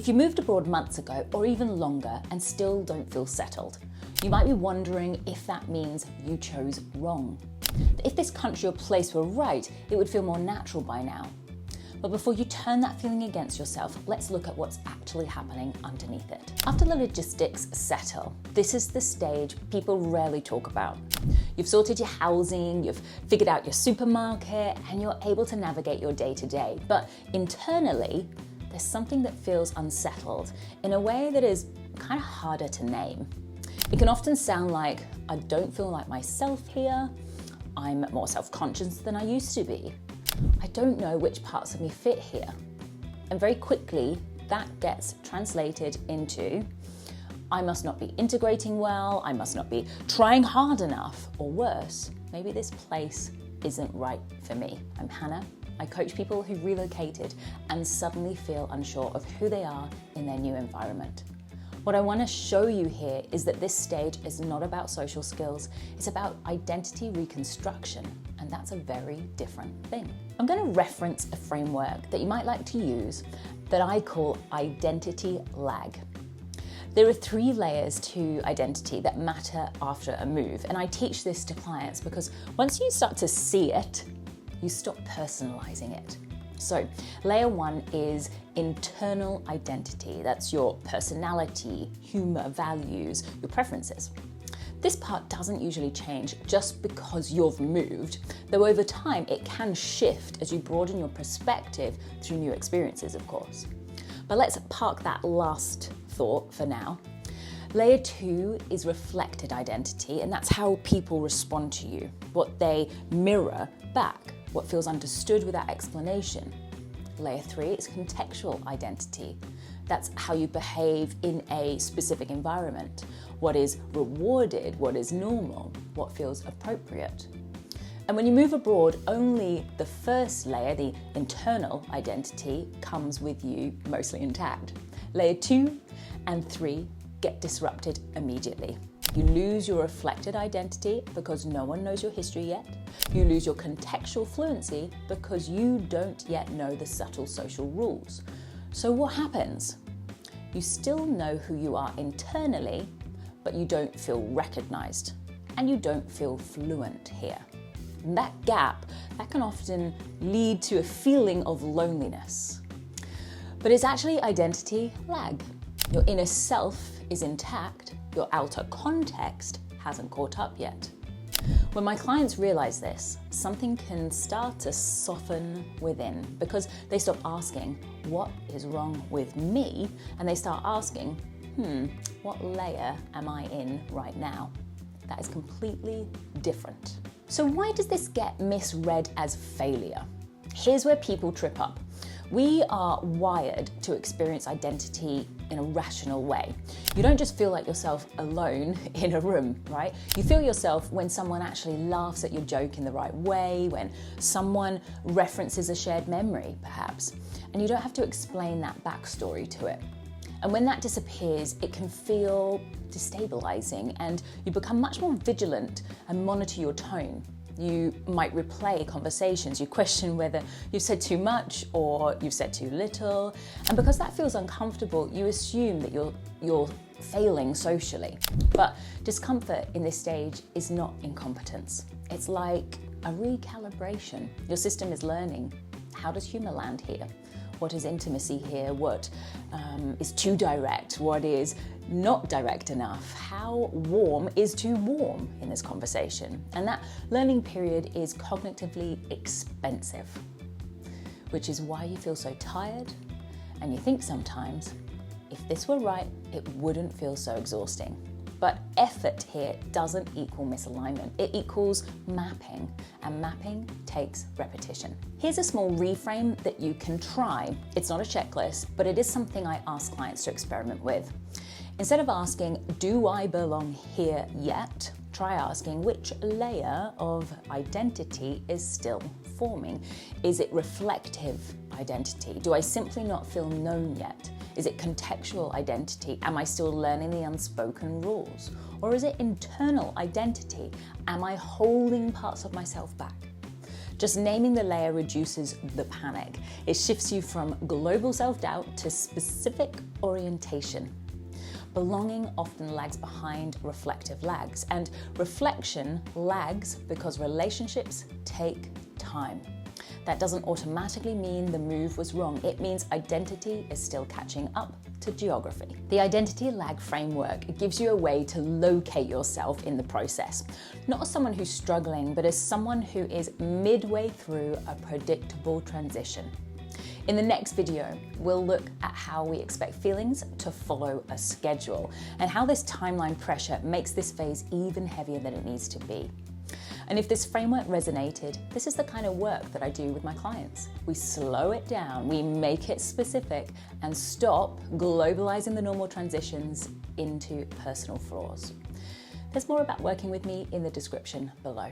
If you moved abroad months ago or even longer and still don't feel settled, you might be wondering if that means you chose wrong. If this country or place were right, it would feel more natural by now. But before you turn that feeling against yourself, let's look at what's actually happening underneath it. After the logistics settle, this is the stage people rarely talk about. You've sorted your housing, you've figured out your supermarket, and you're able to navigate your day-to-day. But internally, there's something that feels unsettled in a way that is kind of harder to name. It can often sound like, I don't feel like myself here, I'm more self-conscious than I used to be, I don't know which parts of me fit here. And very quickly, that gets translated into, I must not be integrating well, I must not be trying hard enough, or worse, maybe this place isn't right for me. I'm Hannah. I coach people who relocated and suddenly feel unsure of who they are in their new environment. What I want to show you here is that this stage is not about social skills, it's about identity reconstruction, and that's a very different thing. I'm going to reference a framework that you might like to use that I call identity lag. There are 3 layers to identity that matter after a move, and I teach this to clients because once you start to see it, you stop personalizing it. So, layer 1 is internal identity. That's your personality, humor, values, your preferences. This part doesn't usually change just because you've moved, though over time it can shift as you broaden your perspective through new experiences, of course. But let's park that last thought for now. Layer 2 is reflected identity, and that's how people respond to you, what they mirror back, what feels understood without explanation. Layer 3 is contextual identity. That's how you behave in a specific environment, what is rewarded, what is normal, what feels appropriate. And when you move abroad, only the first layer, the internal identity, comes with you mostly intact. Layer 2 and 3 get disrupted immediately. You lose your reflected identity because no one knows your history yet. You lose your contextual fluency because you don't yet know the subtle social rules. So what happens? You still know who you are internally, but you don't feel recognized and you don't feel fluent here. And that gap, that can often lead to a feeling of loneliness. But it's actually identity lag. Your inner self is intact, your outer context hasn't caught up yet. When my clients realize this, something can start to soften within because they stop asking, what is wrong with me? And they start asking, what layer am I in right now? That is completely different. So why does this get misread as failure? Here's where people trip up. We are wired to experience identity in a rational way. You don't just feel like yourself alone in a room, right? You feel yourself when someone actually laughs at your joke in the right way, when someone references a shared memory, perhaps, and you don't have to explain that backstory to it. And when that disappears, it can feel destabilizing and you become much more vigilant and monitor your tone. You might replay conversations, you question whether you've said too much or you've said too little. And because that feels uncomfortable, you assume that you're failing socially. But discomfort in this stage is not incompetence. It's like a recalibration. Your system is learning, how does humor land here? What is intimacy here? What is too direct? What is not direct enough? How warm is too warm in this conversation? And that learning period is cognitively expensive, which is why you feel so tired and you think sometimes, if this were right, it wouldn't feel so exhausting. But effort here doesn't equal misalignment. It equals mapping, and mapping takes repetition. Here's a small reframe that you can try. It's not a checklist, but it is something I ask clients to experiment with. Instead of asking, do I belong here yet? Try asking, which layer of identity is still forming? Is it reflective identity? Do I simply not feel known yet? Is it contextual identity? Am I still learning the unspoken rules? Or is it internal identity? Am I holding parts of myself back? Just naming the layer reduces the panic. It shifts you from global self-doubt to specific orientation. Belonging often lags behind reflective lags, and reflection lags because relationships take time. That doesn't automatically mean the move was wrong. It means identity is still catching up to geography. The identity lag framework gives you a way to locate yourself in the process, not as someone who's struggling, but as someone who is midway through a predictable transition. In the next video, we'll look at how we expect feelings to follow a schedule and how this timeline pressure makes this phase even heavier than it needs to be. And if this framework resonated, this is the kind of work that I do with my clients. We slow it down, we make it specific, and stop globalizing the normal transitions into personal flaws. There's more about working with me in the description below.